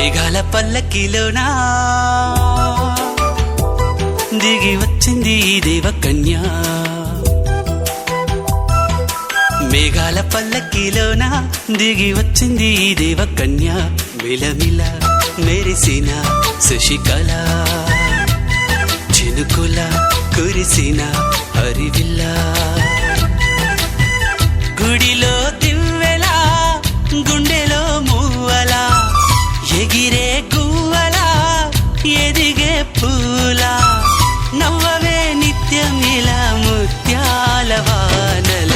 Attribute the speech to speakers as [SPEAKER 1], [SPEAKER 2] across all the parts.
[SPEAKER 1] మేఘాల పల్లకిలోనా దిగి వచ్చింది దేవకన్య. మేఘాల పల్లకిలోనా దిగి వచ్చింది దేవకన్య. మిలమిల మెరిసిన శశికళ చినుకుల కురిసిన హరివిల్ల. గుడిలో దివ్వెలా గుండెలో మూవలా ఎగిరే గువ్వలా ఎదిగే పూలా నవ్వవే నిత్యం ఇలా ముత్యాల వానల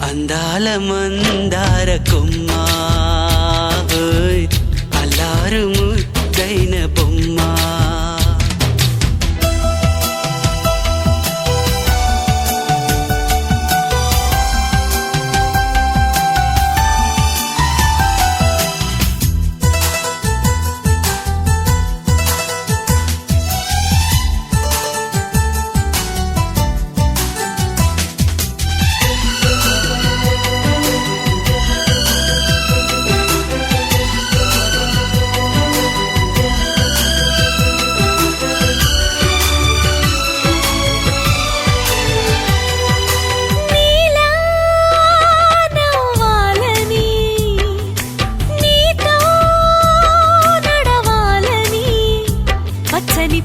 [SPEAKER 1] అందాల మందార కొమ్మ అల్లారు ముద్దైన బొమ్మ.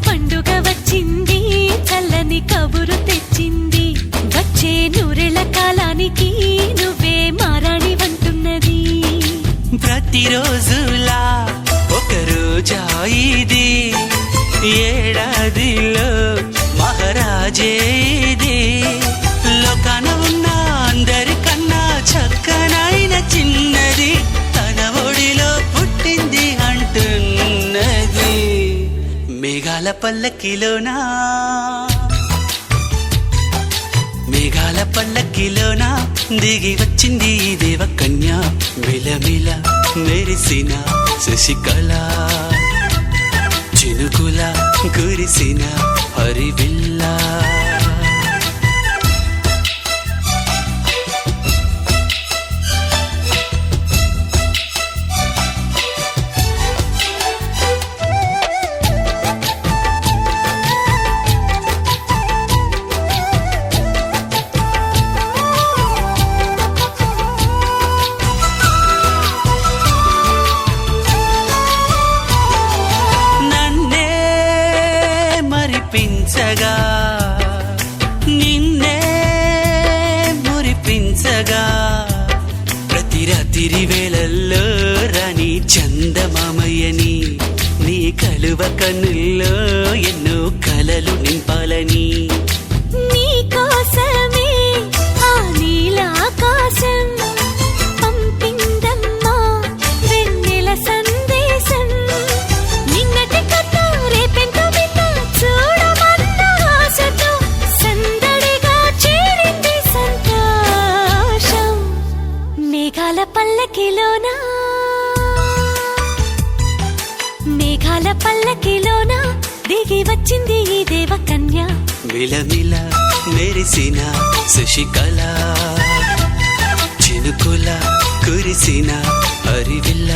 [SPEAKER 2] పండుగ వచ్చింది చల్లని కబురు తెచ్చింది. వచ్చే నూరెళ్ళ కాలానికి నువ్వే మారాణి వంటున్నది.
[SPEAKER 1] ప్రతిరోజులా ఒక రోజా ఇది ఏడాదిలో మహారాజే ఇది. లోకాన ఉన్న అందరికన్నా చక్కనైన చిన్నది తన ఒడిలో పుట్టింది అంటున్నది. మేఘాల పల్లకిలోనా మేఘాల పల్లకిలోనా దిగి వచ్చింది దేవకన్య. మిలమిల మెరిసిన శశికళ చినుకుల కురిసిన హరివిల్ల. మరిపించగా నిన్నే మురిపించగా ప్రతి రాత్రి వేళల్లో రాణి చందమామయ్యని నీ కలువ కన్నుల్లో ఎన్నో కలలు నింపాలని.
[SPEAKER 2] నీ కోసమే ఆ నీలాకాశం పంపిందమ్మా వెన్నెల సందేశం. నిన్నటి కథ రేపెంతో చూడమన్న ఆశతో సందడిగా చేరింది సంతోషం. మేఘాల పల్లకిలోనా మేఘాల పల్లకిలోనా దిగి వచ్చింది ఈ దేవకన్య.
[SPEAKER 1] మిలమిల మెరిసిన శశికళ చినుకుల కురిసిన హరివిల్ల.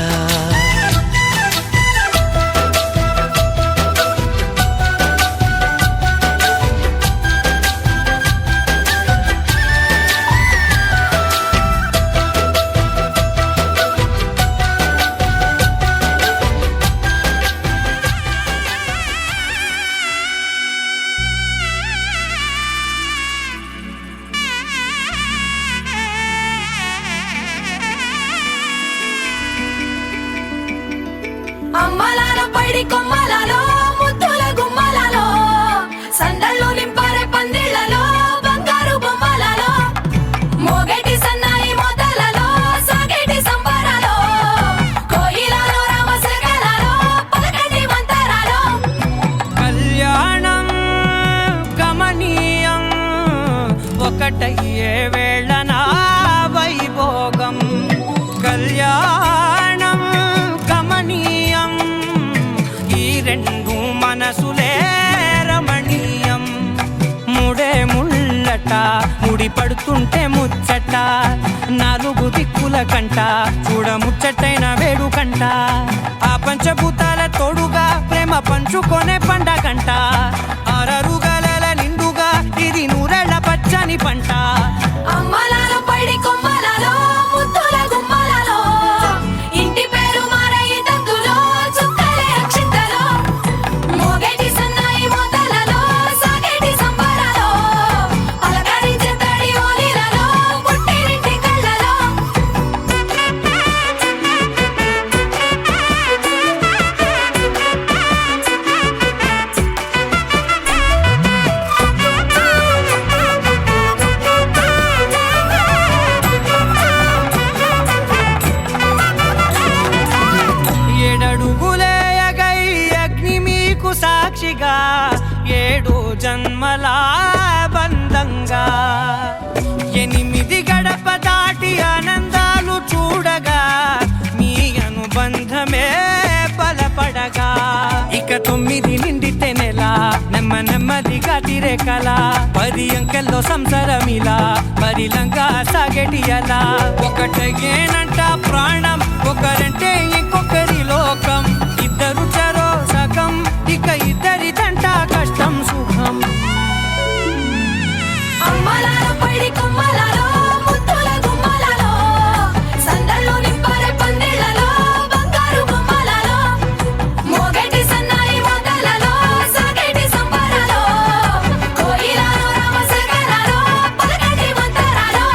[SPEAKER 3] అమ్మలాల పైడి కొమ్మలలో ముద్దుల గుమ్మలలో సందళ్ళు నింపారే పందిళ్లలో బంగారు బొమ్మలలో మోగేటి సన్నాయి మోతలలో సాగేటి సంబరాలో కోయిలలో రామశకలలో పలకండి మంతరాలో.
[SPEAKER 4] కళ్యాణం గమనీయం ఒకటయ్యే వేళన వైభోగం. కళ్యాణం గమనీయం ఈ రెండు మనసులే రమణీయం. ముడే ముళ్ళట ముడి పడుతుంటే ముచ్చట నాలుగు దిక్కుల కంట చూడ ముచ్చటైన వేడుకంట. ఆ పంచభూతాల తోడుగా ప్రేమ పంచుకొనే పండగంట అరరుగలల నిండుగా ఇది నూరెళ్ళ పచ్చని పంట
[SPEAKER 3] అమ్మలాలో పడి కొమ్మలలో ముద్దుల గుమ్మలలో ఇంటి పేరు మారయి తందులో చుక్కలే అక్షింతలో మోగేటి సన్నాయి మోతలలో సాగేటి సంబరాలో పలకరించే తడి ఓలిలలో పుట్టినింటి కళ్ళలో
[SPEAKER 4] ఏడడుగులేయగై అగ్ని మీకు సాక్షిగా 7 జన్మల బంధంగా 8 గడప దాటి ఆనందాలు చూడగా మీ అనుబంధమే బలపడగా ఇక 9 నిండితే నెల నెమ్మదిగా తిరేకల 10 అంకెల్లో సంసారమిలా పరిలంగా సాగేటి అలా ఒకటేనంట ప్రాణం ఒకరంటే ఇంకొకరి లోకం ఇద్దరు చరో సగం ఇక ఇద్దరిదంట కష్టం సుఖం
[SPEAKER 3] అమ్మలాలో పడి కొమ్మలలో ముద్దుల గుమ్మలలో సందళ్ళు నింపరే పందిళ్ళలో బంగారు గుమ్మలలో మోగేటి సన్నాయి మోతలలో సాగేటి సంబరాలో కోయిలలో రామశకలలో పలకటి మంతరాలో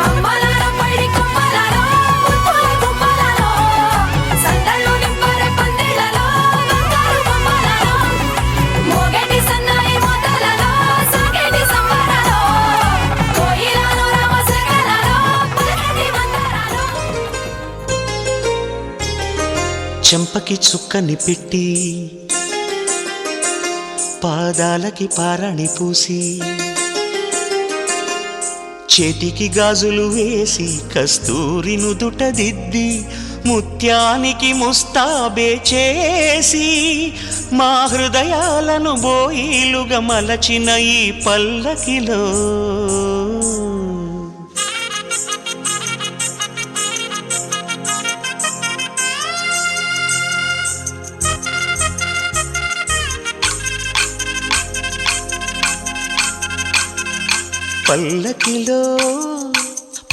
[SPEAKER 3] అమ్మలాలో పడి కొమ్మలలో ముద్దుల గుమ్మలలో సందళ్ళు నింపరే పందిళ్ళలో బంగారు గుమ్మలలో మోగేటి సన్నాయి మోతలలో సాగేటి సంబరాలో కోయిలలో రామశకలలో పలకటి మంతరాలో
[SPEAKER 1] చెంపకి చుక్కని పెట్టి పాదాలకి పారాణి పూసి చేతికి గాజులు వేసి కస్తూరి నుదుట దిద్ది ముత్యానికి ముస్తాబే చేసి మా హృదయాలను బోయిలుగా మలచిన ఈ పల్లకిలో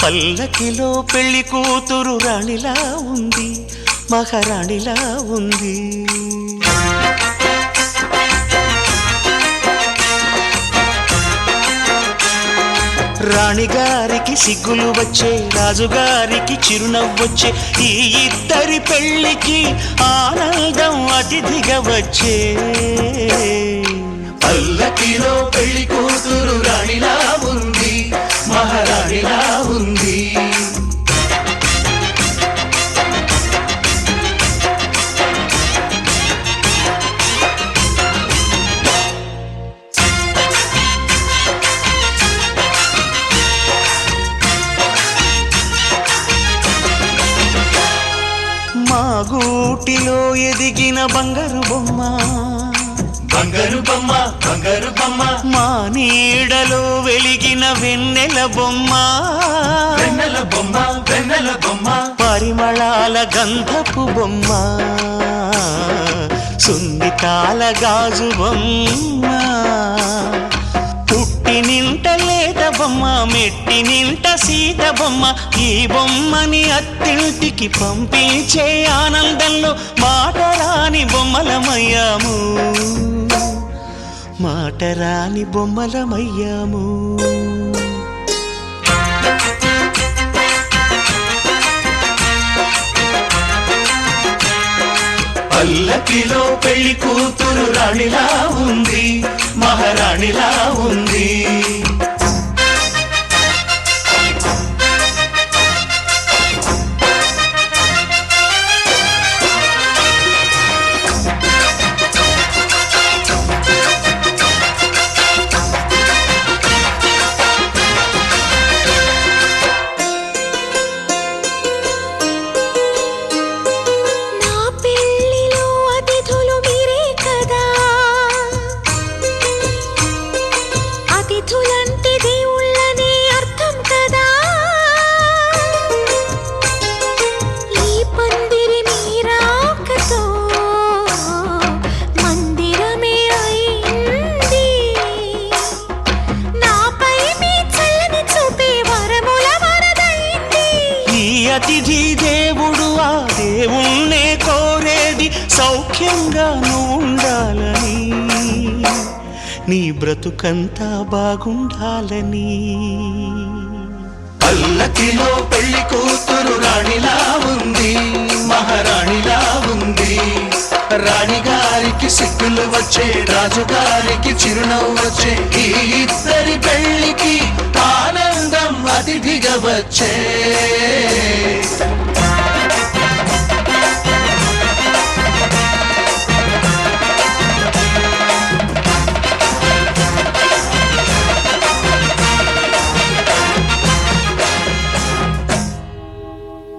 [SPEAKER 1] పల్లకిలో పెళ్లి కూతురు రాణిలా ఉంది మహారాణిలా ఉంది రాణిగారికి సిగ్గులు వచ్చే రాజుగారికి చిరునవ్వొచ్చే ఈ ఇద్దరి పెళ్లికి ఆనందం అతిథిగా వచ్చే పల్లకిలో పెళ్లి కూతురు రాణిలా ఉంది మహారాణిలా ఉంది మా గూటిలో ఎదిగిన బంగారు బొమ్మ బంగారు బొమ్మ బంగారు బొమ్మ మా నీడలో వెలిగిన వెన్నెల బొమ్మ వెన్నెల బొమ్మ వెన్నెల బొమ్మ పరిమళాల గంధపు బొమ్మ సున్నితాల గాజు బొమ్మ పుట్టి నింట లేత బొమ్మ మెట్టి నింట సీత బొమ్మ ఈ బొమ్మని అత్తింటికి పంపించే ఆనందంలో మాటరాని బొమ్మలమయ్యాము మాటరాని బొమ్మలమయ్యాము పల్లకిలో పెళ్లి కూతురు రాణిలా ఉంది మహారాణిలా ఉంది
[SPEAKER 2] నా పెళ్లిలో అతిథులు మీరే కదా అతిథుల
[SPEAKER 1] అతిథి దేవుడు ఆ దేవుణ్ణే కోరేది సౌఖ్యంగా నువ్వు ఉండాలని, నీ బ్రతుకంతా బాగుండాలని. పల్లకిలో పెళ్లి కూతురు రాణిలా ఉంది, మహారాణిలా ఉంది. రాణిగారికి సిగ్గులు వచ్చే, రాజుగారికి చిరునవ్వు వచ్చే, ఈ ఇద్దరి పెళ్లికి ఆనందం అతిథిగా వచ్చే.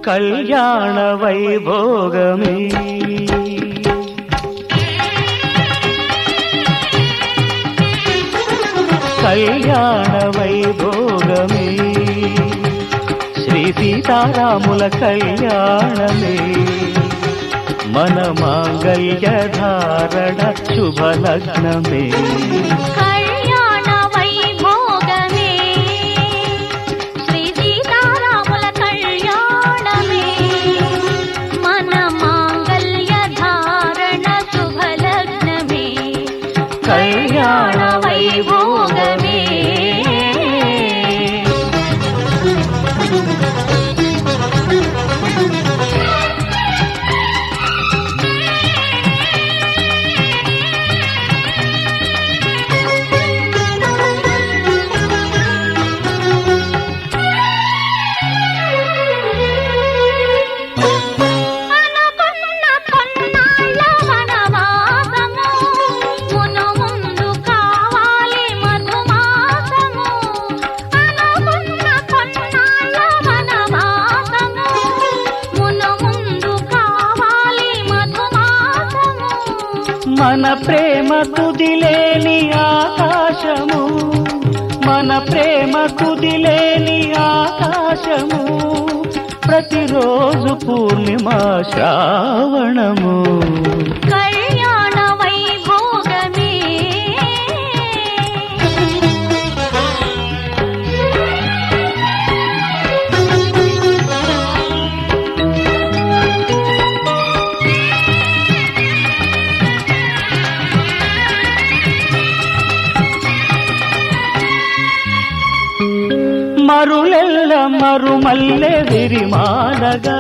[SPEAKER 1] కళ్యాణ వైభోగమే కళ్యాణ వైభోగమే శ్రీ సీతారాముల కళ్యాణమే మన మాంగళ్య ధారణ శుభలగ్నమే.
[SPEAKER 2] కళ్యాణ వైభోగమే శ్రీ సీతారాముల కళ్యాణమే మన మాంగళ్య ధారణ శుభలగ్నమే. కళ్యాణ వైభోగమే మన ప్రేమ కుదిలేని ఆకాశము, మన ప్రేమ కుదిలేని ఆకాశము, ప్రతిరోజు పూర్ణిమ శ్రావణము. కళ్యాణ వైభోగమే మరులెల్ల మరుమల్లె విరిమాలగా,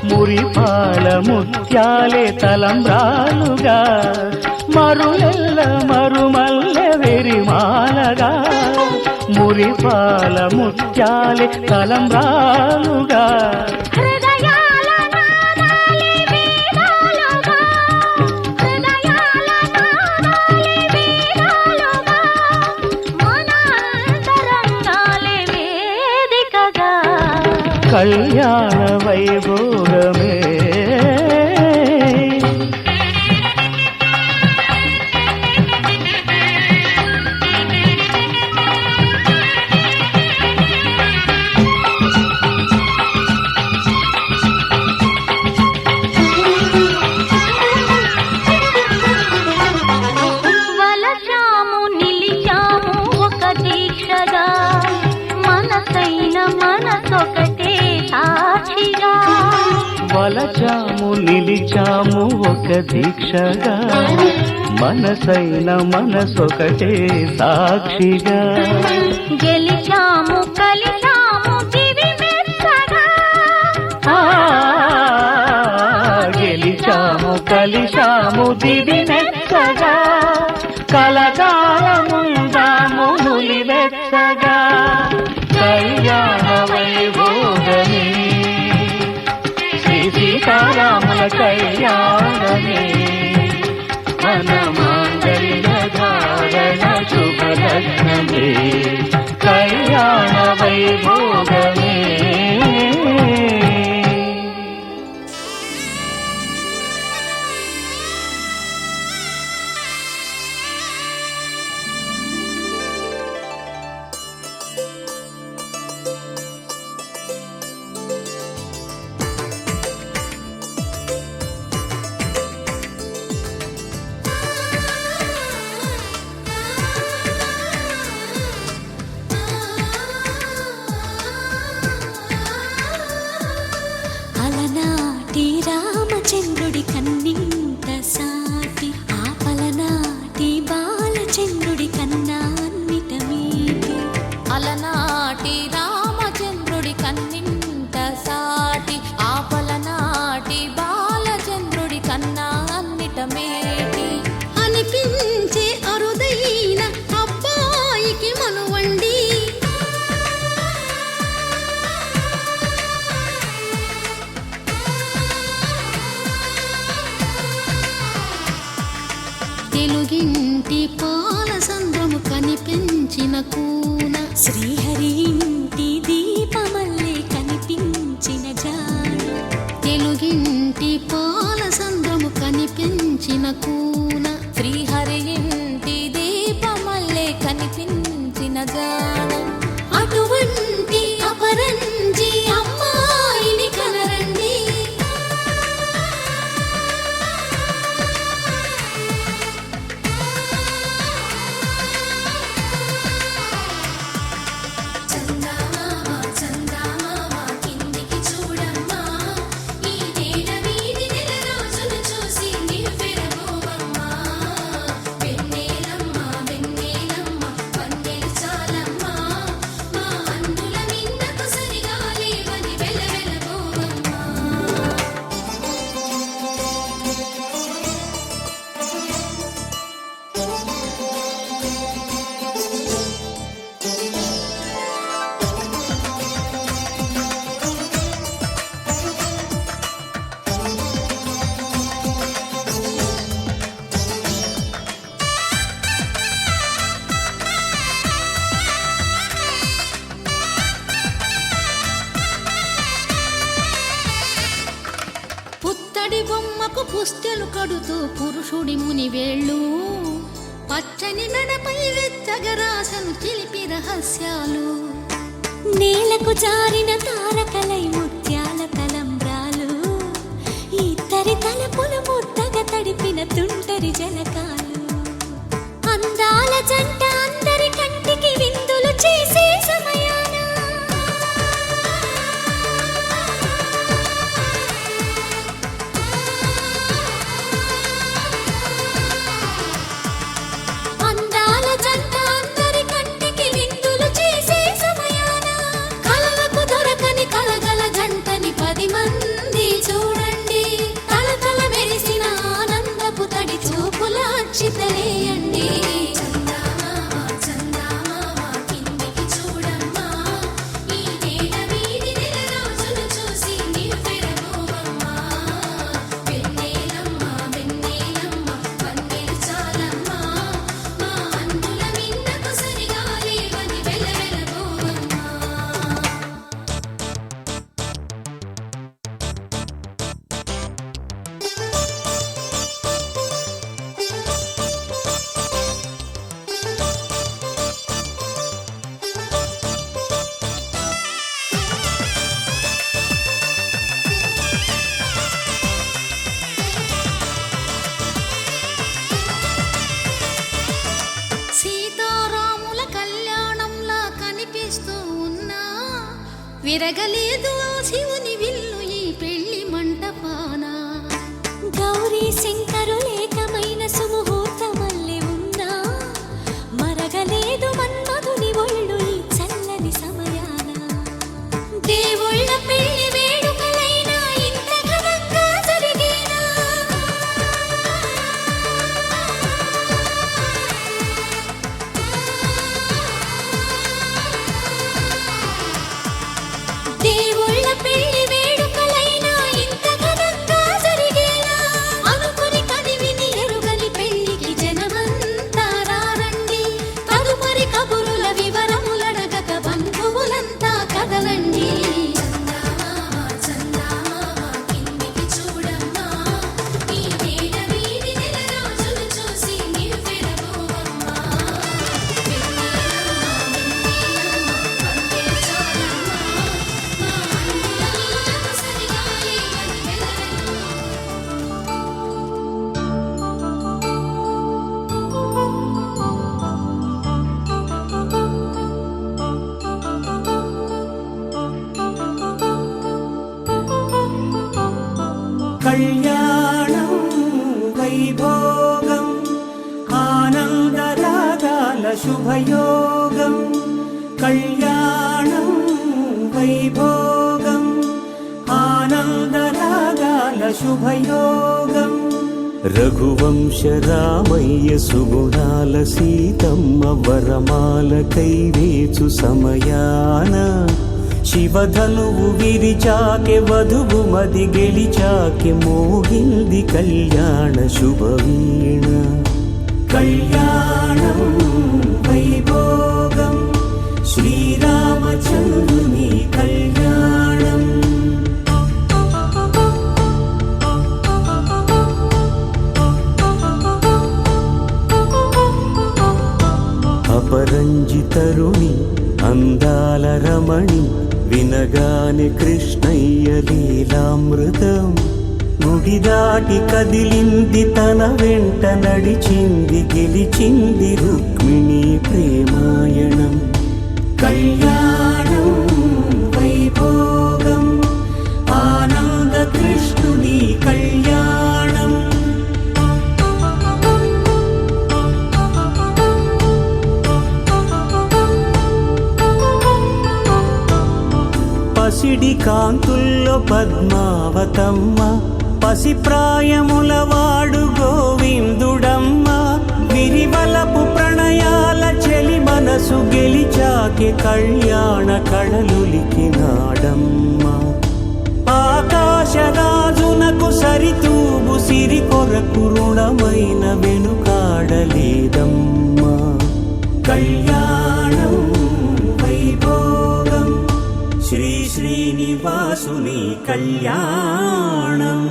[SPEAKER 2] మురిపాల ముత్యాలే తలంబ్రాలుగా. మరులెల్ల మరుమల్లె విరిమాలగా, మురిపాల ముత్యాలే తలంబ్రాలుగా. కళ్యాణ వైభోగమే వలచాము నిలిచాము ఒక దీక్షగా, మనసైన మనసొకటే సాక్షిగా. వలచాము నిలిచాము ఒక దీక్షగా, మనసైన మనసొకటే సాక్షిగా. గెలిచాము కలిచాము దివి మెచ్చగా, గెలిచాము కలిచాము దివి మెచ్చగా. కలకాలముందాము నులి వెచ్చగా. కళ్యాణ వైభోగమే శ్రీ సీతారాముల కళ్యాణమే మన మాంగళ్య ధారణ శుభలగ్నమే. కళ్యాణ వైభోగమే తెలుగింటి పాల సంద్రము కనిపించిన కూన
[SPEAKER 3] శ్రీహరి ఇంటి దీపమల్లే కనిపించిన జాన
[SPEAKER 2] తెలుగింటి పాల సంద్రము కనిపించిన కూన
[SPEAKER 3] శ్రీహరి ఇంటి దీపమల్లే కనిపించిన జాన అటువంటి అపరంజి అమ్మాయిని కనరండి చందమామ చందమామ కిందికి చూడమ్మా ఈ నేల వీధి నెల రోజులు చూసి నివ్వెరబోవమ్మా వెన్నెలమ్మ వెన్నెలమ్మ వన్నెలు చాలమ్మా మా అందుల మిన్నకు సరిగా లేవని వెలవెలబోవమ్మా
[SPEAKER 2] పుత్తడి బొమ్మకు పుస్తెలు కడుతూ పురుషుడి ముని వేళ్ళు పచ్చని మెడపై వెచ్చగరాసను చిలిపి రహస్యాలు
[SPEAKER 3] నేలకు జారిన తారకలై ముత్యాల తలంబ్రాలు ఇద్దరి తలపులు ముద్దగా తడిపిన తుంటరి జలకాలు అందాల జంట అందరి కంటికి విందులు చేసే సమయాన అందాల జంట అందరి కంటికి విందులు చేసే సమయాన కలలకు దొరకని కలగల జంటని 10 మంది చూడండి తలతల మెరిసిన ఆనందపు తడి చూపుల అచ్చితలేయండి చందమామ చందమామ కిందికి చూడమ్మా ఈ నేల వీధి నెల రోజులు చూసి నివ్వెరబోవమ్మా వెన్నెలమ్మ వెన్నెలమ్మ వన్నెలు చాలమ్మా మా అందుల మిన్నకు సరిగా లేవని వెలవెలబోవమ్మా
[SPEAKER 2] సీతారాముల కళ్యాణంలా కనిపిస్తూ ఉన్నా విరగలేదు ఆ శివుని విల్లు ఈ పెళ్లి మంటపాన
[SPEAKER 3] గౌరీ శంకరులేకమైన సుముహూర్తమల్లె ఉన్నా మరగలేదు మన్మధుని ఒళ్ళు ఈ చల్లని సమయాన దేవుళ్ళ పెళ్లి వేడుకలైనా ఇంత ఘనంగా జరిగేనా దేవుళ్ళ పెళ్లి వేడుకలైనా ఇంత ఘనంగా జరిగేనా అనుకుని కనివిని ఎరుగని పెళ్లికి జనమంతా రారండి తదుపరి కబురుల వివరములడగక బంధువులంతా కదలండి చందమామ చందమామ కిందికి చూడమ్మా ఈ నేల వీధి నెల రోజులు చూసి నివ్వెరబోవమ్మా వెన్నెలమ్మ వెన్నెలమ్మ వన్నెలు చాలమ్మా మా అందుల మిన్నకు సరిగా లేవని వెలవెలబోవమ్మా
[SPEAKER 4] కళ్యాణం వైభోగం ఆనందరాగాల శుభయోగం కళ్యాణం వైభోగం ఆనందరాగాల శుభయోగం
[SPEAKER 1] రఘువంశ రామయ్య సుగుణాల సీతమ్మ వరమాల కైవేచు సమయాన శివధనువు విరిచాకె వధువు మది గెలిచాకె మోగింది కళ్యాణ శుభవీణ
[SPEAKER 4] కళ్యాణం వైభోగం శ్రీరామచంద్రుని కళ్యాణం.
[SPEAKER 1] అపరంజితరుణి అందాల రమణి వినగానే కృష్ణయ్య లీలామృతం. గుడి దాటి కదిలింది తన వెంట నడిచింది గెలిచింది రుక్మిణి ప్రేమాయణం.
[SPEAKER 4] కళ్యాణం వైభోగం ఆనంద కృష్ణుని కళ్యాణం.
[SPEAKER 1] పసిడి కాంతుల్లో పద్మావతమ్మ పసిప్రాయముల వాడు గోవిందుడమ్మ. విరివలపు ప్రణయాల చెలి మనసు గెలిచాకే కళ్యాణ కళలులికినాడమ్మ. ఆకాశరాజునకు సరితూబు సిరి కొరకు రుణమైన వెనుకాడలేదమ్మా.
[SPEAKER 4] కళ్యాణం వైభోగం శ్రీ శ్రీనివాసుని కళ్యాణం.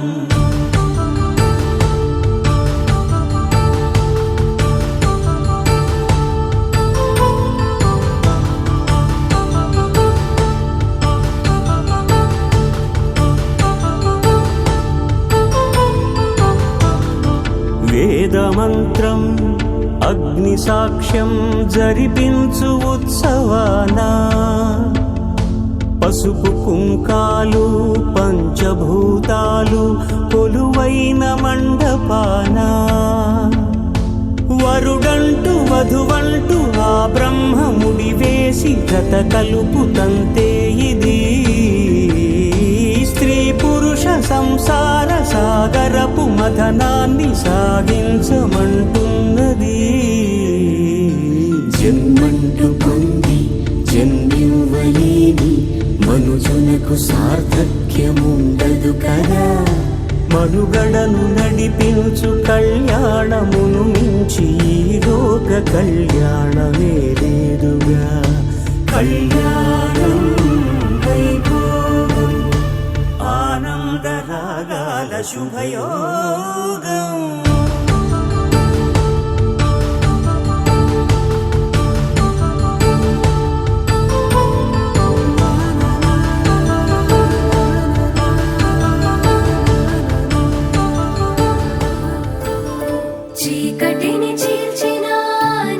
[SPEAKER 1] వేదమంత్రం అగ్ని సాక్ష్యం జరిపించు ఉత్సవానా. పసుపు కుంకాలు పంచభూతాలు కొలువైన మండపాన. వరుడంటూ వధువంటూ ఆ బ్రహ్మముడి వేసి జత కలుపుతంతే ఇది. స్త్రీ పురుష సంసార సాగరపు మథనాన్ని సాగించమంటున్నది.
[SPEAKER 4] జన్మంటూ పొంది జన్మివ్వలేని మనుజునకు సార్థక్యముండదు కదా.
[SPEAKER 1] మనుగడను నడిపించు కళ్యాణమును మించి ఈ లోక కళ్యాణమే లేదుగా.
[SPEAKER 4] కళ్యాణం వైభోగం
[SPEAKER 1] ఆనందరాగాల శుభయోగం.
[SPEAKER 3] చీకటిని చీల్చిన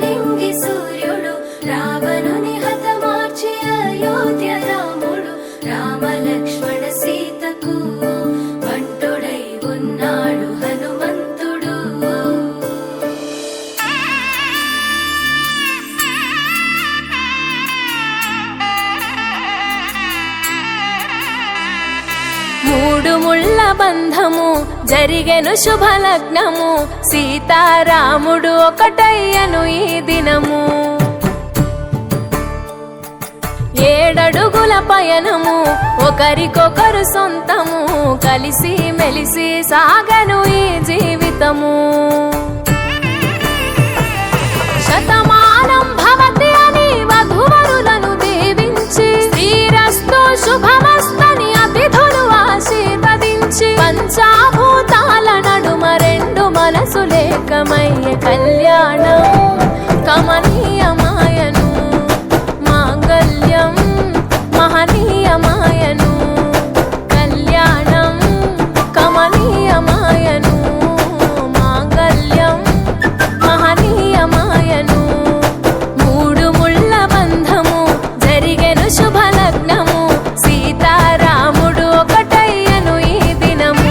[SPEAKER 3] నింగి సూర్యుడు రావణుని హతమార్చి అయోధ్య రాముడు. రామ లక్ష్మణ సీతకు బంటుడై ఉన్నాడు హనుమంతుడు. మూడు ముళ్ళ బంధము జరిగెను శుభలగ్నము. సీతారాముడు ఒకటయ్యను ఈ దినము. 7 అడుగుల పయనము ఒకరికొకరు సొంతము. కలిసి మెలిసి సాగను ఈ జీవితము. శతమానం భవతి అని వధువరులను దీవించి శ్రీరస్తు శుభమస్తని అతిథులు ఆశీర్వదించి పంచాభూతాల నడుమ 2 మనసులేకమయ్యే కళ్యాణం కమనీయమాయను. మాంగళ్యం మహనీయమాయను. కళ్యాణం కమనీయమాయను. మాంగళ్యం మహనీయమాయను. 3 ముళ్ళ బంధము జరిగెను శుభలగ్నము. సీతారాముడు ఒకటయ్యను ఈ దినము.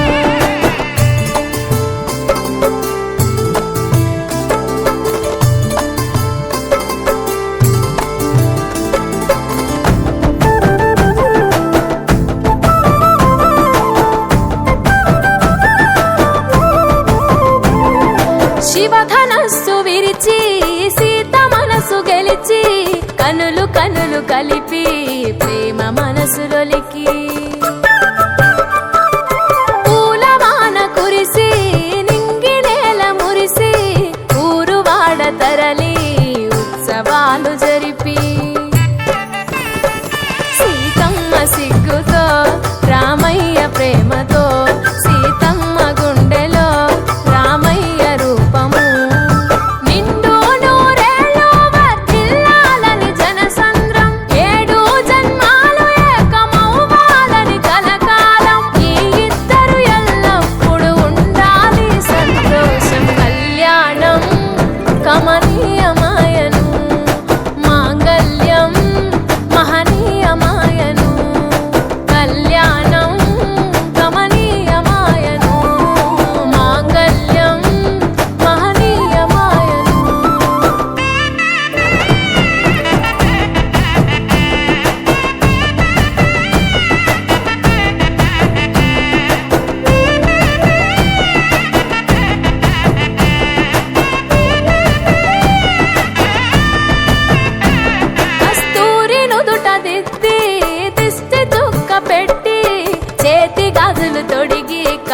[SPEAKER 3] శివధనస్సు విరిచి సీత మనసు గెలిచి కనులు కనులు కలిపి ప్రేమ మనసులొలికి పూలవాన కురిసి నింగి నేల మురిసి ఊరు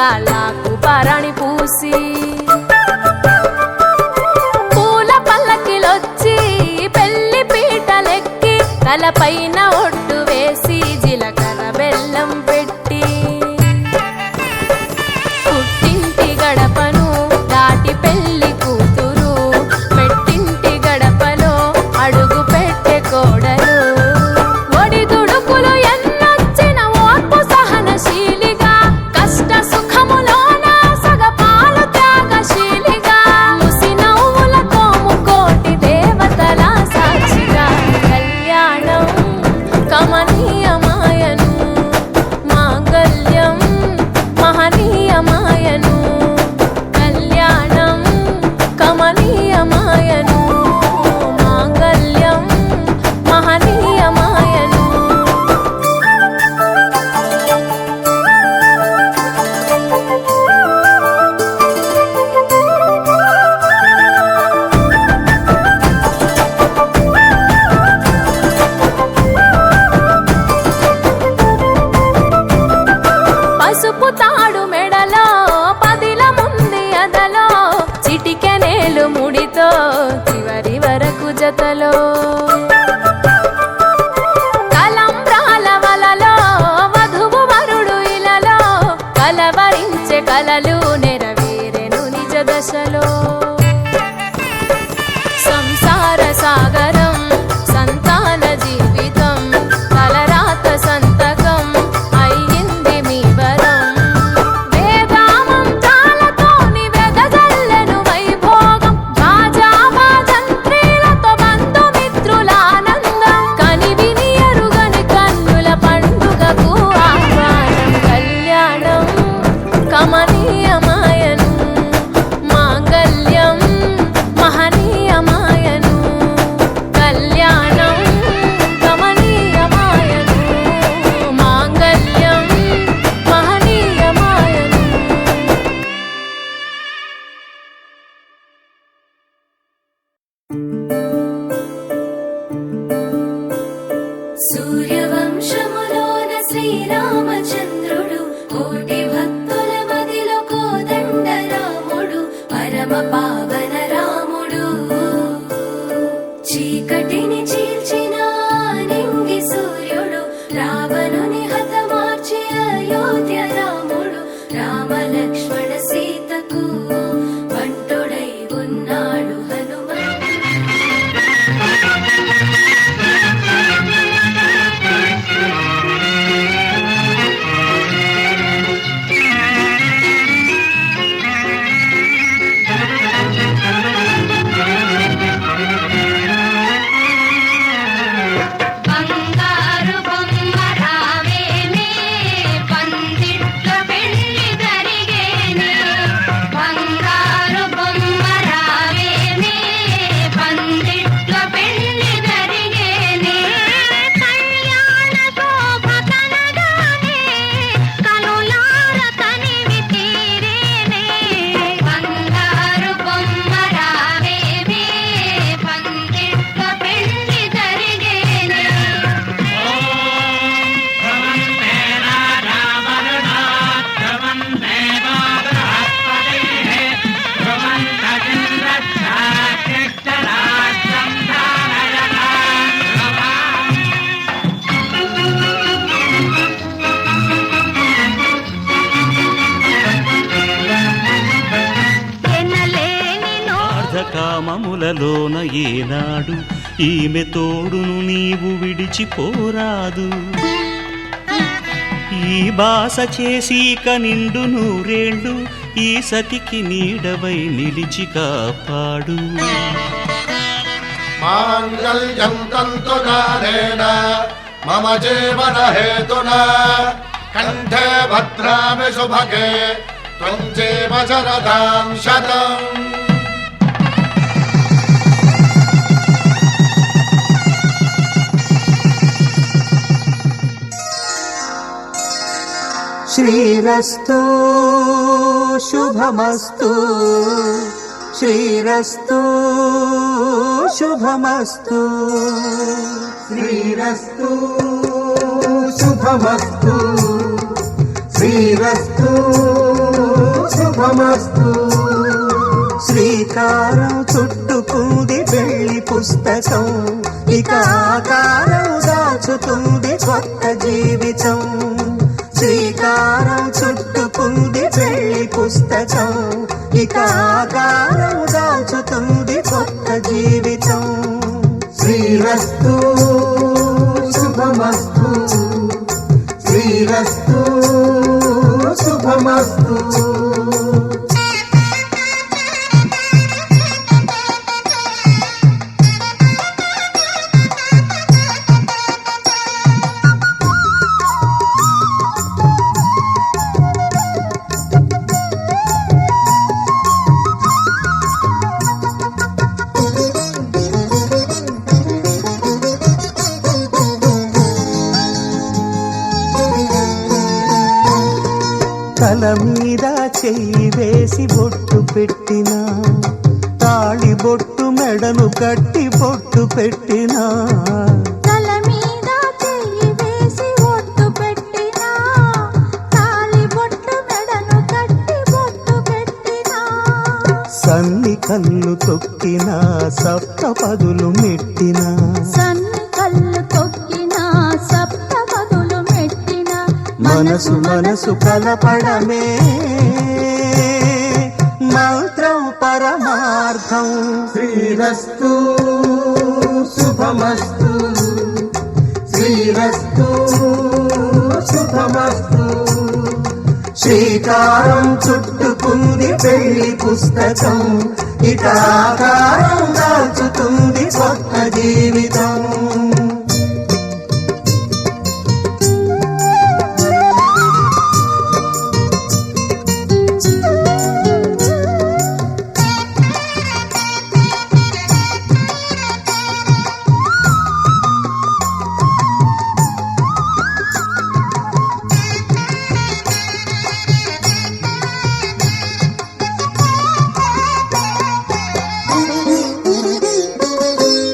[SPEAKER 3] కాళ్ళకు పరణి పూసి పూల పల్లకిలొచ్చి పెళ్లి పీటలెక్కి తలపైన ఒట్టు వేసి జీలకర్ర బెల్లం పెట్టి పుట్టింటి గడపను దాటి పెళ్లి కూతురు పెట్టింటి గడపలో అడుగు పెట్టే కోడలు ఒడిదుడుకులు ఎన్నొచ్చిన ఓర్పు సహనశీలిగా కష్ట సుఖములోన సగపాలు త్యాగశీలిగా ముసి నవ్వులతో ముకోటి దేవతల సాక్షిగా కళ్యాణం కమనీయమాయను మాంగళ్యం మహనీయమాయను కళ్యాణం కమనీయమాయను మాంగళ్యం మహనీయమాయను పసుపు తాడు మెడలో పదిల ముంది అదలో చిటికెనేలు ముడితో చివరి వరకు జతలో కలంబ్రాల వలలో వధువు వరుడు ఇలలో కలవరించే కలలు నెరవేరెను నిజ దశలో సంసార సాగరం సంతాన జీవితం తలరాత సంతకం అయ్యింది మీ వరం వేదామంత్రాలతోని వెదజల్లెను వైభోగం భాజంత్రీలతో బంధుమిత్రుల ఆనందం కనివిని ఎరుగని కన్నుల పండుగకు ఆహ్వానం కళ్యాణం కమనీయమాయను మాంగళ్యం మహనీయమాయను కళ్యాణం కమనీయమాయను మాంగళ్యం మహనీయమాయను
[SPEAKER 2] సూర్యవంశములోన శ్రీరామచంద్రుడు కోటి భక్తుల మదిలో కోదండ రాముడు పరమ పావన రాముడు చీకటిని చీల్చిన నింగి సూర్యుడు రావణుని హతమార్చి అయోధ్య రాముడు రామ లక్ష్మణ సీతకు బంటుడై ఉన్నాడు హనుమంతుడు బంగారు బొమ్మ రావేనే పందిట్ల పెళ్లి జరిగేనే బంగారు బొమ్మ రావేనే పందిట్ల పెళ్లి జరిగేనే కళ్యాణ శోభ కనగానే కనులార తనివి తీరేనే బంగారు బొమ్మ రావేనే పందిట్ల పెళ్లి జరిగేనే ఎనలేని
[SPEAKER 1] కామములలోన ఏనాడు ఈమె తోడును నీవు విడిచిపోరాదు ఈ బాస చేసి నిండు నూరేళ్ళు ఈ సతికి నీడవై నిలిచి కాపాడు
[SPEAKER 5] మాంగళ్యం తంతునానేన మమ జీవన హేతునా కంఠే భద్రామి శుభగే త్వం జీవ శరదాం శతం
[SPEAKER 1] శ్రీరస్తు శుభమస్తు శ్రీరస్తు శుభమస్తు శ్రీరస్తు శుభమస్తు శ్రీరస్తు
[SPEAKER 4] శుభమస్తు
[SPEAKER 1] శ్రీకారం చుట్టుకుంది వెళ్ళి పుస్తకం ఇక ఆకారం దాచుతుంది కొత్త జీవితం శ్రీకారం చుట్టుకుంది వెళ్ళి పుస్తకం ఇక ఆకారం దాచుతుంది కొత్త జీవితం
[SPEAKER 4] శ్రీరస్తు శుభమస్తు శ్రీరస్తు శుభమస్తు
[SPEAKER 1] తల మీద చెయ్యి వేసి బొట్టు పెట్టినా తాళి బొట్టు మెడను కట్టి బొట్టు పెట్టినా
[SPEAKER 3] తల మీద చెయ్యి వేసి ఒట్టు పెట్టినా తాళి బొట్టు మెడను కట్టి బొట్టు పెట్టినా
[SPEAKER 1] సన్ని కళ్ళు తొక్కినా సప్త పదులు మెట్టినా
[SPEAKER 3] సన్ని కళ్ళు తొక్కినా సప్త పదులు మెట్టినా
[SPEAKER 1] మనసు మనసు కలపడమే మంత్రం పరమార్థం
[SPEAKER 4] శ్రీరస్తు శుభమస్తు శ్రీరస్తు శుభమస్తు
[SPEAKER 1] శ్రీకారం చుట్టుకుంది పెళ్లి పుస్తకం ఇక ఆకారం దాచుతుంది కొత్త జీవితం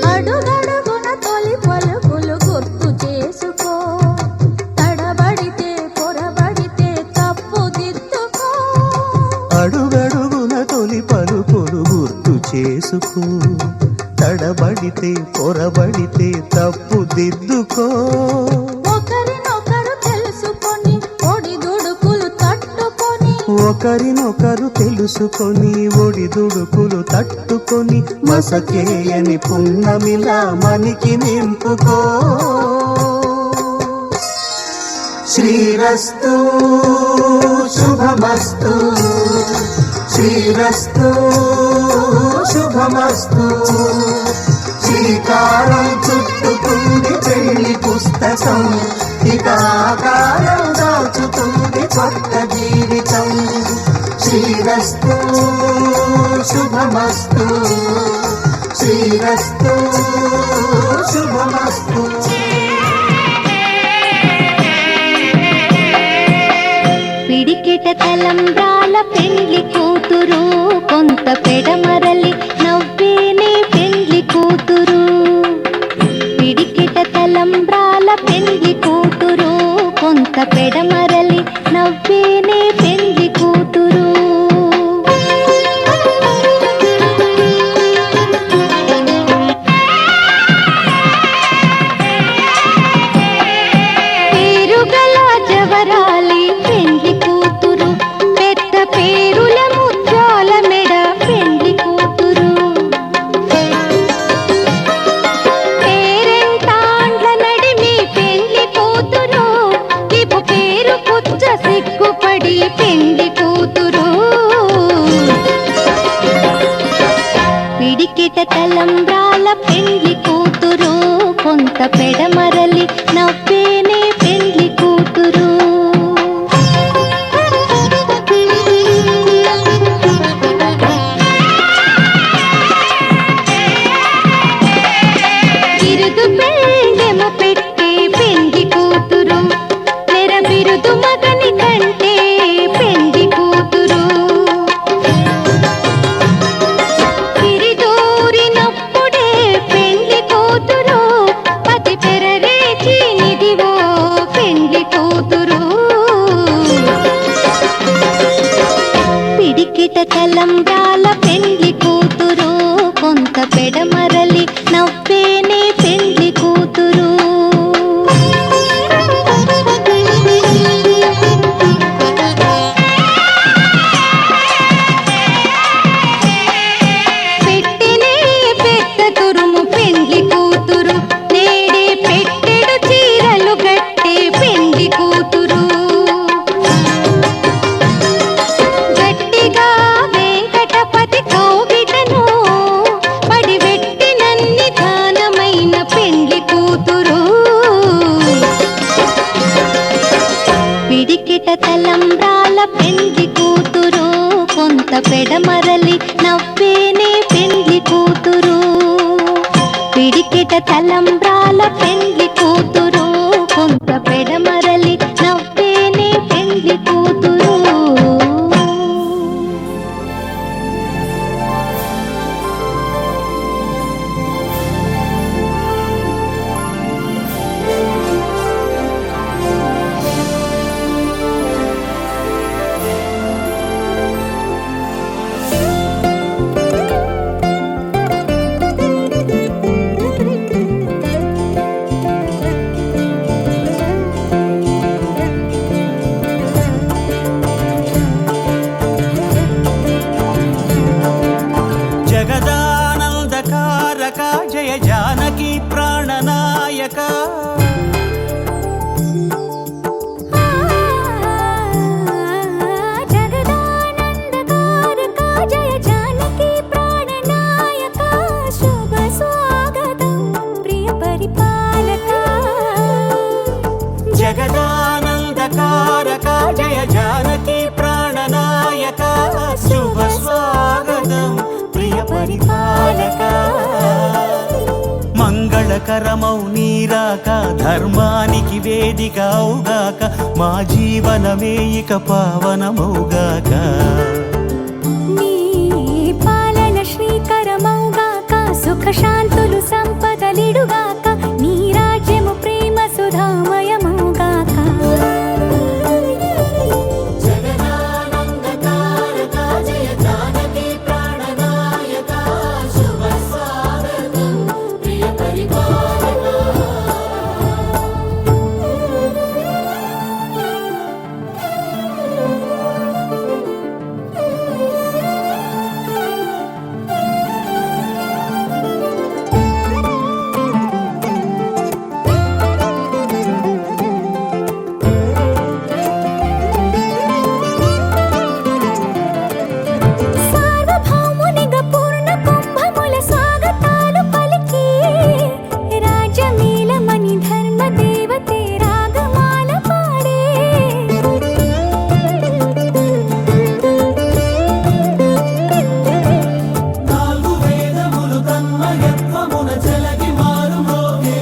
[SPEAKER 3] అడుగడుగున తొలి పలుకులు గుర్తు చేసుకో తడబడితే పొరబడితే తప్పు దిద్దుకో
[SPEAKER 1] అడుగడుగున తొలి పలుకులు గుర్తు చేసుకో తడబడితే పొరబడితే తప్పు దిద్దుకో
[SPEAKER 3] ఒకరినొకరు తెలుసుకొని ఒడిదుడుకులు తట్టుకొని
[SPEAKER 1] ఒకరినొకరు తెలుసుకొని ఒడిదుడుకులు తట్టుకొని మసకేయని పున్నమిలా మనికి నింపుకో శ్రీరస్తు శుభమస్తు శ్రీరస్తు శుభమస్తు శ్రీకారం చుట్టుకుంది పెళ్లి పుస్తకం ఇక ఆకారం దాచుతుంది కొత్త జీవితం శ్రీరస్తు శుభమస్తు శ్రీరస్తు శుభమస్తు
[SPEAKER 6] పిడికిట తలంబ్రాల పెండ్లి కూతురు కొంత పెడమరలి నవ్వేనే పెండ్లి కూతురు పిడికిట తలంబ్రాల పెండ్లి కూతురు కొంత పెడమరలి నవ్వేనే పెండ్లి కూతురు పేరుగల జవరాలి పెండ్లి కూతురు పెద్ద పేరుల ముత్యాల మెడ పెండ్లి కూతురు పేరెంటాండ్ల నడిమి పెండ్లి కూతురు ఇపు పేరు పుచ్చ సిగ్గుపడి పెండ్లి కూతురు పిడికిట తలంబ్రాల పెండ్లి కూతురు కొంత పెడమరలి నవ్వేనే పెండ్లి కూతురు బిరుదు పెండెమ పెట్టి పెండ్లి కూతురు నెర బిరుదు మగని కంటే పెండ్లి కూతురు తిరిదూరినప్పుడే పెండ్లి కూతురు పతి పెరరేచి నిదివో పెండ్లి కూతురు పిడికి పిడికిట తలంబ్రాల పెండ్లి కూతురు, కొంత పెడమరలి నవ్వేనే పెండ్లి కూతురు. పిడికిట తలంబ్రాల పెండ్లి కూతురు, కొంత పెడమరలి నవ్వేనే పెండ్లి కూతురు.
[SPEAKER 1] జగదానందకారక జయ జానకి ప్రాణనాయక.
[SPEAKER 6] జగదానందకారక జయ జానకి ప్రాణనాయక, శుభ స్వాగతం ప్రియ పరిపాలక.
[SPEAKER 1] జగదానందకారక జయ జానకి ప్రాణనాయక, శుభ స్వాగతం ప్రియ పరిపాలక. మంగళకరమౌ నీరాక, ధర్మానికి వేదిక అవుగాక, మా జీవనమే ఇక పావనమౌగాక.
[SPEAKER 6] నీ పాలన శ్రీకరమౌగాక, సుఖ శాంతులు సంపదలిడుగాక, నీ రాజ్యము ప్రేమ సుధామయమౌగాక. సార్వభౌమునిగా పూర్ణ కుంభముల స్వాగతాలు పలికి, రాజమేళమణి ధర్మ దేవతే రాగమాల పాడే.
[SPEAKER 1] నాలుగు వేదములు తన్మయత్వమున చెలగి మారు మ్రోగే.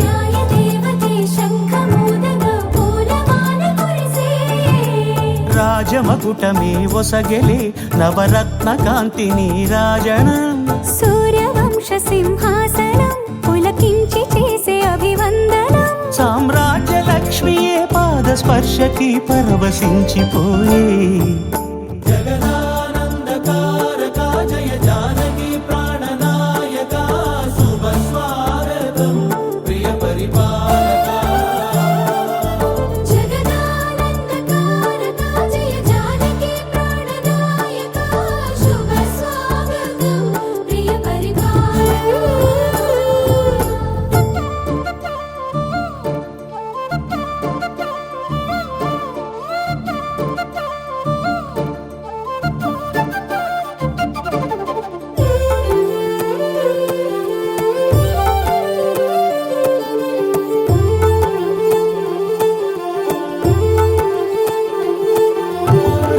[SPEAKER 6] న్యాయ దేవతే శంఖమూదగా పూలమాల కురిసే.
[SPEAKER 1] రాజమకుటమే ఒసగెలే నవరత్న కాంతి నీరాజనం.
[SPEAKER 6] సూర్యవంశ సింహాసనం పులకించి చేసే అభివందనం.
[SPEAKER 1] సామ్రాజ్య లక్ష్మియే పాద స్పర్శకి పరవశించిపోయే. జగదానందకారక జయ జానకి ప్రాణనాయక, శుభ స్వాగతం ప్రియ పరిపాలక.
[SPEAKER 6] జగదానందకారక జయ జానకి ప్రాణనాయక, శుభ స్వాగతం ప్రియ పరిపాలక.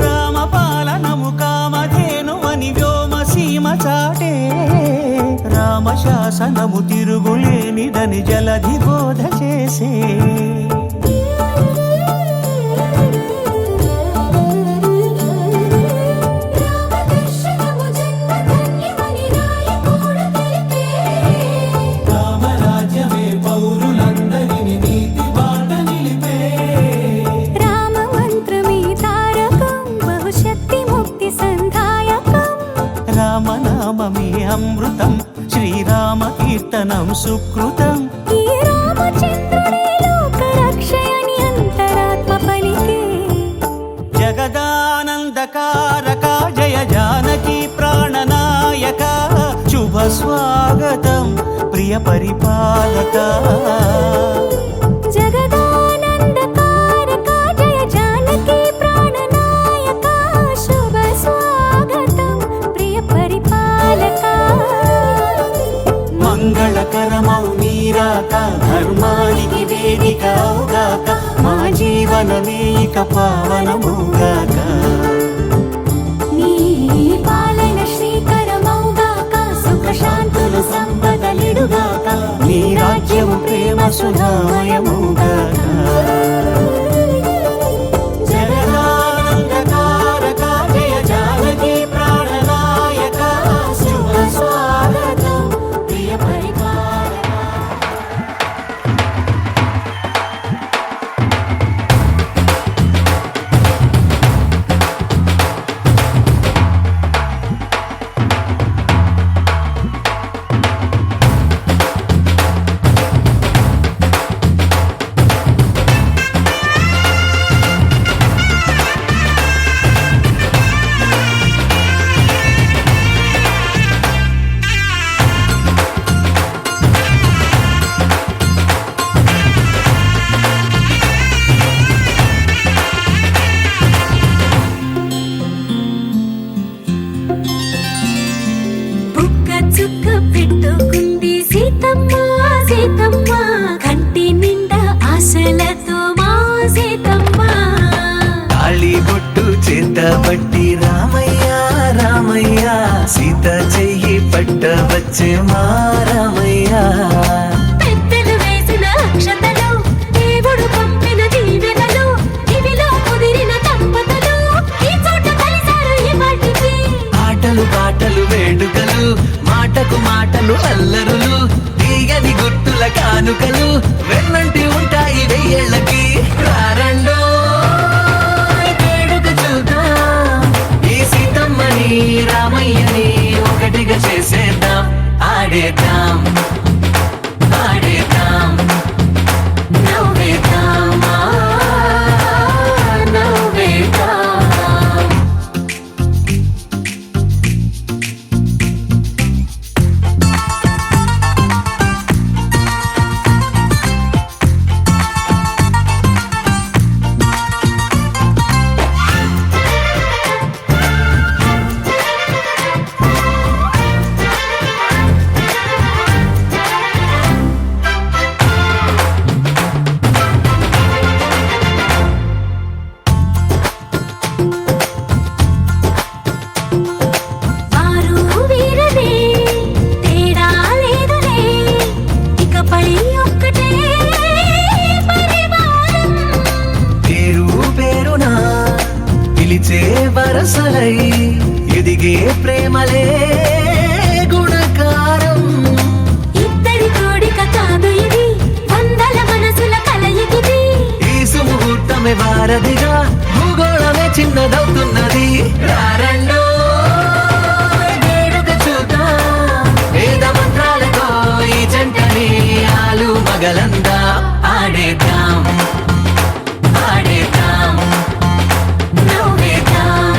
[SPEAKER 1] రామపాలనము కామధేనువని వ్యోమసీమ చాటే. రామశాసనము తిరుగులేనిదని జలధి బోధ చేసే.
[SPEAKER 6] రామదర్శనము జన్మధన్యమని రాయకూడ తెలిపే.
[SPEAKER 1] రామరాజ్యమే పౌరులందరిని నీతి బాట నిలిపే.
[SPEAKER 6] రామమంత్రమే తారకం బహుశక్తి ముక్తి సంధాయకం.
[SPEAKER 1] రామనామమే అమృతం, శ్రీరామ కీర్తనం సుకృతం.
[SPEAKER 6] ఈ రామచంద్రుడే లోక రక్షయని అంతరాత్మ పలికే.
[SPEAKER 1] జగదానందకారక జయ జానకి ప్రాణనాయక, శుభ స్వాగతం ప్రియ పరిపాలక.
[SPEAKER 6] జగదానందకారక జయ జానకి ప్రాణనాయక, శుభ స్వాగతం ప్రియ పరిపాలక.
[SPEAKER 1] మంగళకరమౌ నీరాక, ధర్మానికి వేదిక అవుగాక, మా జీవ జీవనమే ఇక పావనముగాక.
[SPEAKER 6] నీ పాలన శ్రీకరమౌగాక, సుఖ శాంతులు సంపదలిడుగాక,
[SPEAKER 1] నీ రాజ్యము ప్రేమ సుధామయముగాక. జగదానందకారక జయ జానకి ప్రాణనాయక, శుభ స్వాగతం ప్రియ పరిపాలక.
[SPEAKER 6] బుక్క చుక్క పెట్టుకుంది సీతమ్మ సీతమ్మ, కంటి నిండా ఆశలతో మా సీతమ్మ.
[SPEAKER 1] తాళి బొట్టు చేతబట్టి రామయ్య రామయ్య, సీత చెయ్యి పట్ట వచ్చే మా రామయ్య.
[SPEAKER 6] పెద్దలు వేసిన అక్షతలు, దేవుడు పంపిన దీవెనలు, ఇవిలో కుదిరిన దంపతులు ఈ చోట కలిశారు ఈ వాటికి.
[SPEAKER 1] ఆటలు పాటలు వేడుకలు, మాటకు మాటలు అల్లరులు, తీయని గుర్తుల కానుకలు వెన్నంటి ఉంటాయి వెయ్యేళ్ళకి. రారండో వేడుక చూద్దాం, ఈ సీతమ్మని రామయ్యని ఒకటిగా చేసేద్దాం. ఆడేద్దాం ఆడేద్దాం
[SPEAKER 6] నవ్వేద్దాం నవ్వేద్దాం. వారు వీరనే తేడా లేదులే, ఇకపై ఒక్కటే పరివారం.
[SPEAKER 1] పేరు పేరునా పిలిచే వరసలై ఎదిగే ప్రేమలే గుణకారం.
[SPEAKER 6] ఇద్దరి కోడిక కాదు ఇది, వందల మనసుల కలయికిది.
[SPEAKER 1] ఈ సుముహూర్తమే వారధిగా, భూగోళమే చిన్నదవుతున్నది. రారండో వేడుక చూద్దాం, వేద మంత్రాలతో ఈ జంటని ఆలు మగలందా. ఆడేద్దాం ఆడేద్దాం
[SPEAKER 6] నవ్వేద్దాం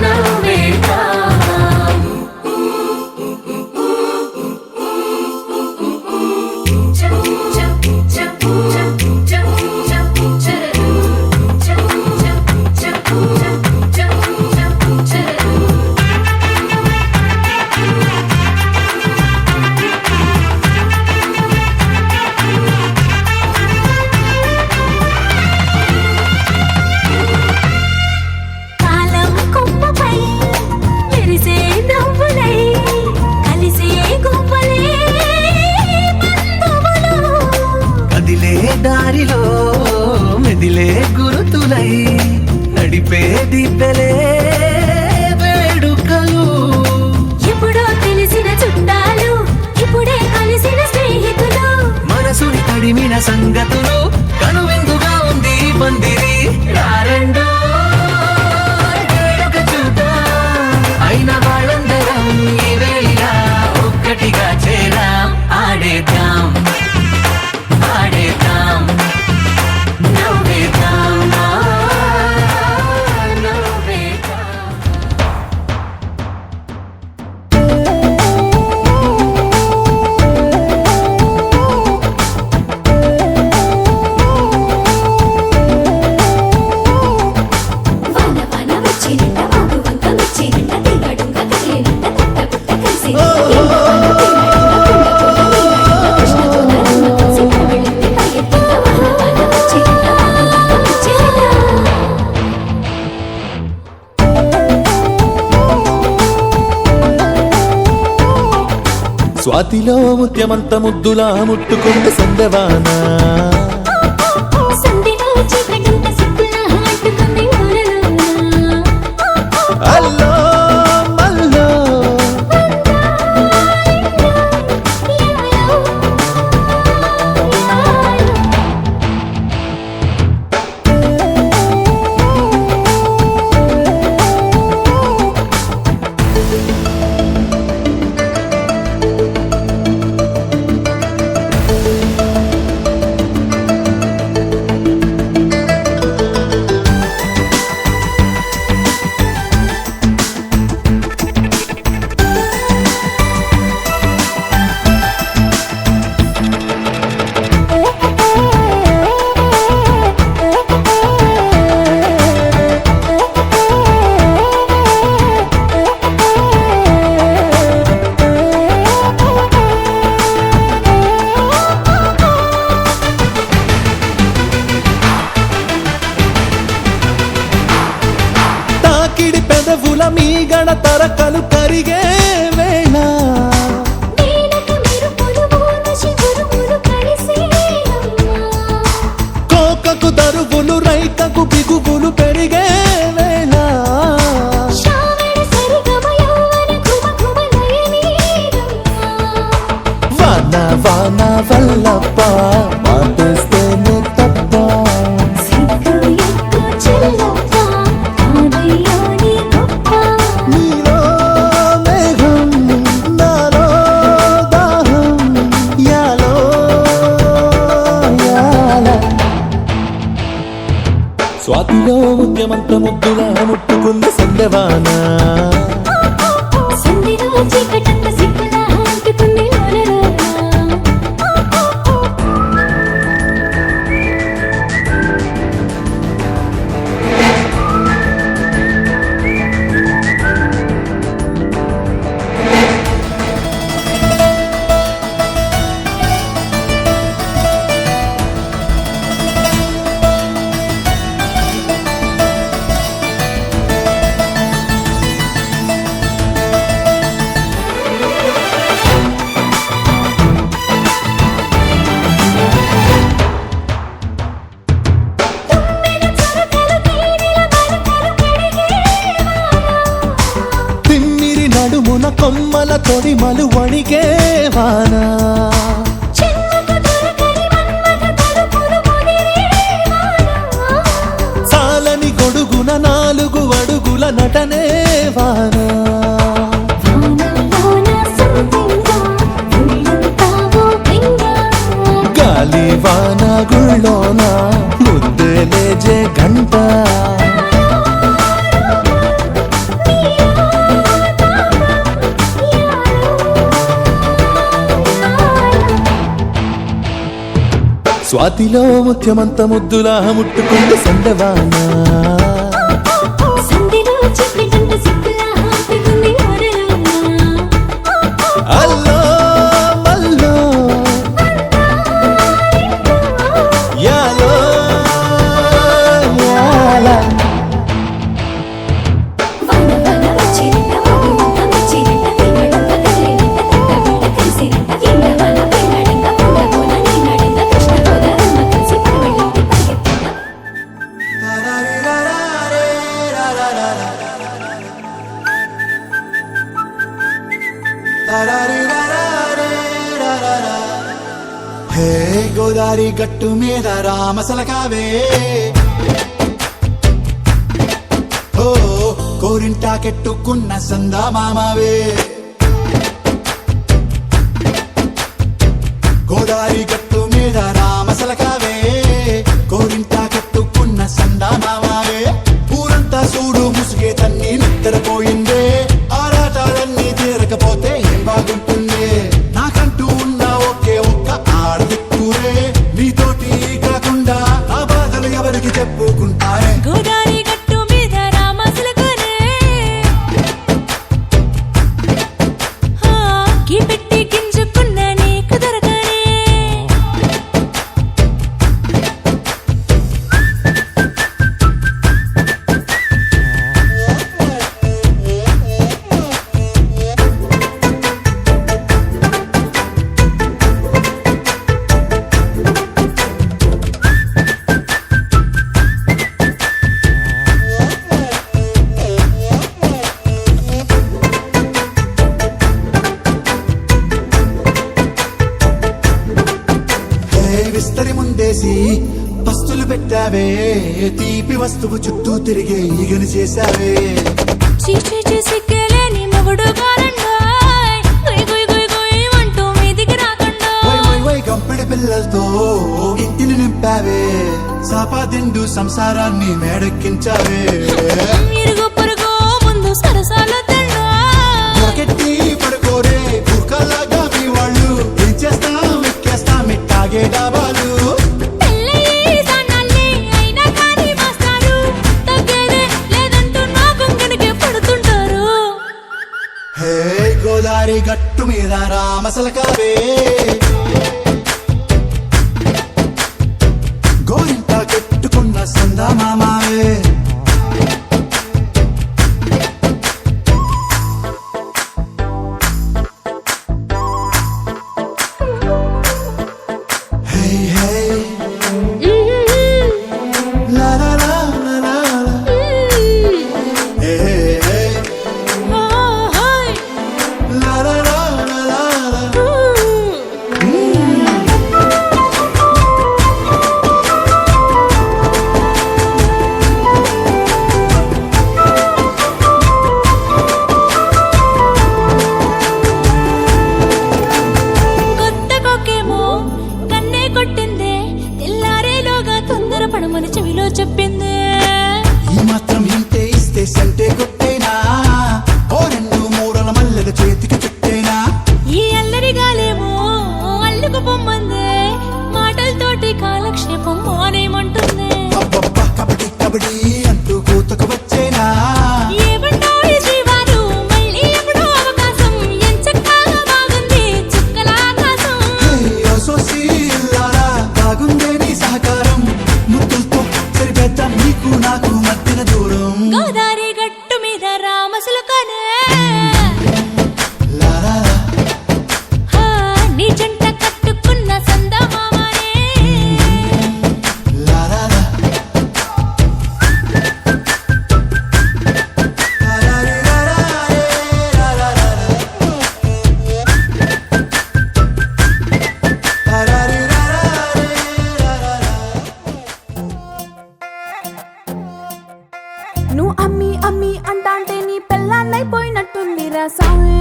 [SPEAKER 6] నవ్వేద్దాం. కాలం కొమ్మపై మెరిసే నవ్వులై, కలిసే గువ్వలే బంధువులు.
[SPEAKER 1] కదిలే దారిలో మెదిలే గురుతులై, నడిపే దిబ్బెలే వేడుకలు.
[SPEAKER 6] ఎప్పుడో తెలిసిన చుట్టాలు, ఇప్పుడే కలిసిన స్నేహితులు.
[SPEAKER 1] మనసుని తడిమిన సంగతులు, కనువిందుగా ఉంది ఈ పందిరి. రారండో వేడుక చూద్దాం, అయిన వాళ్ళందరం ఈ వేళ ఒక్కటిగా చేరాం. ఆడేద్దాం ఆడేద్దాం
[SPEAKER 6] నవ్వేద్దాం నవ్వేద్దాం.
[SPEAKER 3] వన వన వచ్చినంట, వాగు వంక వచ్చినంట, దిగడుంగ
[SPEAKER 7] స్వాతిలో ముత్యమంత ముద్దులా ముట్టుకుంటే సందవానా
[SPEAKER 6] సంధిలో చీకటంత సిక్కులా అంటుకుంది ఊరలోన.
[SPEAKER 7] అల్లో మల్లో తాకిడి పెదవుల మీ గణతరకలు కరిగే వేళ
[SPEAKER 6] వీణక మెరుపులు ఊర్వశి గురువులు కలిసేనమ్మా.
[SPEAKER 7] కోకకు దరువులు రైకకు బిగువులు పెరిగే వేళ
[SPEAKER 6] శ్రావణ సరిగమ యౌవన ఘుమ ఘుమ లయనీరమ్మా.
[SPEAKER 7] వాన వాన వల్లప్ప మాటేస్తేనే తప్ప
[SPEAKER 6] సిగ్గు ఎక్కు చెల్లప్ప, కాదయ్యా నీ గొప్ప.
[SPEAKER 7] నీలో మేఘం నాలో దాహం యాలో యాల స్వాతిలో ముద్యమంత ముద్దులా ముట్టుకుంది సందవానా
[SPEAKER 6] సంధిలో చీకటంత సిక్కులా అంటుకుంది ఊరలోన.
[SPEAKER 7] తిమ్మిరి నడుమున కొమ్మల తొడిమలు వణికే వానా సాలని గొడుగున నాలుగు అడుగుల నటనే వానా గాలి వాన గుళ్ళోన ముద్దే లేజే గంట స్వాతిలో ముత్యమంత ముద్దులా ముట్టుకుంది సందవానా
[SPEAKER 6] సంధిలో చీకటంత సిక్కులా అంటుకుంది ఊరలోన.
[SPEAKER 7] అల్లో మల్లో యాలో యాల
[SPEAKER 6] వన వన వచ్చిరంట ఒడిమంట మెచ్చిరంట తినడంత కదిలినంత తిట్టబిడ్డ కలిసిరంట ఇంద్ర వన పెళ్ళడంత ఉండగోన నీనడంత కృష్ణ గోదారమ్మ కలిసి పడవెళ్ళంటి పరిగెత్తంట.
[SPEAKER 4] హే గోదారి గట్టు మీద రామసలకావే ఓ కోరింటాకెట్టుకున్న సందా మామావే గోదారి గట్టు మీద రామసలకావే కోరింటాకెట్టుకున్న సందా మామావే ఊరంతా చూడు ముసుగే తన్ని నిద్రపోయిందే ఆరాటాలన్నీ తీరకపోతే ఏం బాగుంటుందే నాకంటూ ఉన్న ఒకే ఒక్క ఆడదిక్కురే నీతోటి కాకుండా నా బాధలు ఎవరికి చెప్పుకుంటారే
[SPEAKER 6] గోదారి గట్టు మీద రామసులకనే కి పెట్టి గింజుకున్న నీకు దొరకనే.
[SPEAKER 4] పస్తులు పెట్టావే తీపి వస్తువు చుట్టూ తిరిగే ఈగను చేశావే
[SPEAKER 3] చీచీ సిక్కేలేని మొగుడు గారండాయ్ గుయ్ గుయ్ గుయ్ గుయ్ అంటూ మీదికి రాకుండా
[SPEAKER 4] వై వై వై గంపెడి పిల్లలతో ఇంటిని నింపావే సాపాదిండు సంసారాన్ని మేడెక్కించావే
[SPEAKER 3] ఇరుగు పొరుగు ముందు సరసాల తండా
[SPEAKER 4] పొరకెట్టి పడుకోరే కుక్కలాగా మీ వాళ్ళు ఏం చేస్తాం ఎక్కేస్తాం ఇట్టాగే డాబాలు
[SPEAKER 3] పెళ్ళయి సన్నాల్ని అయినా కానీ మాస్టారు తగ్గేదే లేదంటూ నా గుంగడికి పడుతుంటారు
[SPEAKER 4] హే గోదారి గట్టు మీద రామసలకావే గోరింట కట్టుకున్న సందా మామావే హే హే లా లా లా లా లా లా. హే హే హే లా లా లా లా లా లా.
[SPEAKER 3] కొత్త కొక్కేమో కన్నే కొట్టిందే తెల్లారేలోగా తొందరపడమని చెవిలో చెప్పిందే
[SPEAKER 4] ఈ మాత్రం ఇంటే ఇస్తే సంటే కొట్టేనా ఓ రెండు మూరల మల్లెల చేతికి చుట్టేనా
[SPEAKER 3] ఈ అల్లరి గాలేమో అల్లుకు పొమ్మందే మాటలతోటి కాలక్షేపం మానేమంటుంది
[SPEAKER 4] అబ్బబ్బా కబడ్డీ కబడ్డీ అంటూ కూతకు వచ్చేనా
[SPEAKER 3] ఏమంటాయి శ్రీవారు మళ్ళీ ఎప్పుడో అవకాశం ఎంచక్కా బాగుంది చుక్కల ఆకాశం
[SPEAKER 4] హే సోసి ఇల్లారా బాగుందే నీ సహకారం ముద్దులతో సరిపెద్దాం నీకు నాకు మధ్యన దూరం
[SPEAKER 3] గోదారి గట్టు మీద రామసులకనే
[SPEAKER 4] లారా
[SPEAKER 3] నీ జంట కట్టుకున్న సందమామనే
[SPEAKER 4] లారా
[SPEAKER 3] నువ్వు అమ్మి అమ్మి అంటాంటే నీ పెళ్ళాన్నైపోయినట్టుంది రా సామి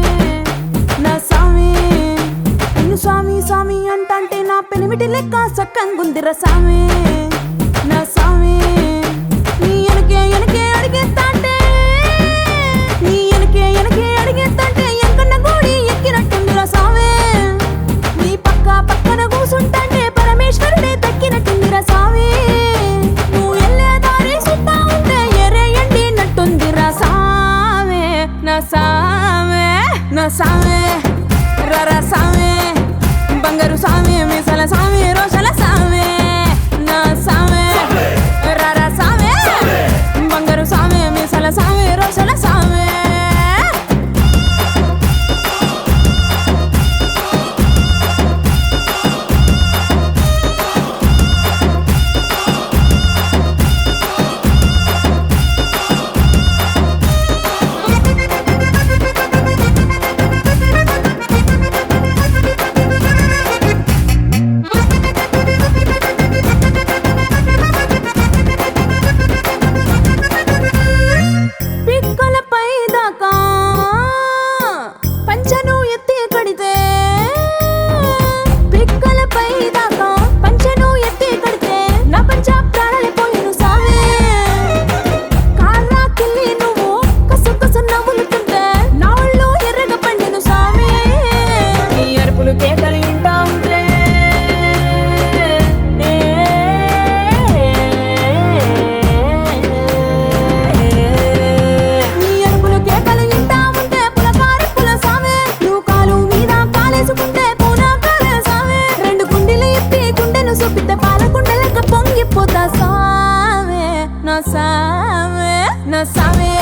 [SPEAKER 3] నా సామి నిన్ను స్వామి స్వామి అంటాంటే నా పెనిమిటి లెక్క సక్కంగుందిరా సామి నా సామి నీ ఎనకే అడిగేస్తాంటే నీ ఎనకే అడిగేస్తాంటే ఎంకన్న గూడి ఎక్కినట్టుందిరా సామి నీ పక్కన కూసుంటాంటే పరమేశ్వరుడే దక్కినట్టుందిరా సామి నువ్వు ఎల్లే దారి సుత్తా ఉంటే ఎరే ఎండినట్టుందిరా సామే నా సామే నా సామే రర సామే బంగారు సామే మీసల సామే రోషల సామే నా సామే రర సామే బంగారు సామే మీసల సామే రోషల సామే పిక్కలపై దాకా పంచను ఎత్తి కడితే పిక్కలపై దాకా పంచను ఎత్తి కడితే నా పంచ ప్రాణాలు పోయిను సామే కాళ్ళ కిల్లి నువ్వు కసు నవ్వులుతుంటే నా ఒళ్ళు ఎర్రగా పండిను సామే నీ అరుపులు కేకలు వింటా ఉంటే నీ అరుపులు కేకలు వింటా ఉంటే పులకారి పుల సామే నువ్వు కాలు మీద కాలేసుకుంటే పూనా కాలే సామే రెండు గుండెలు ఇప్పి గుండెను చూపితే పాల గుండెలక పొంగిపోతా సామే నా సామే నా సామే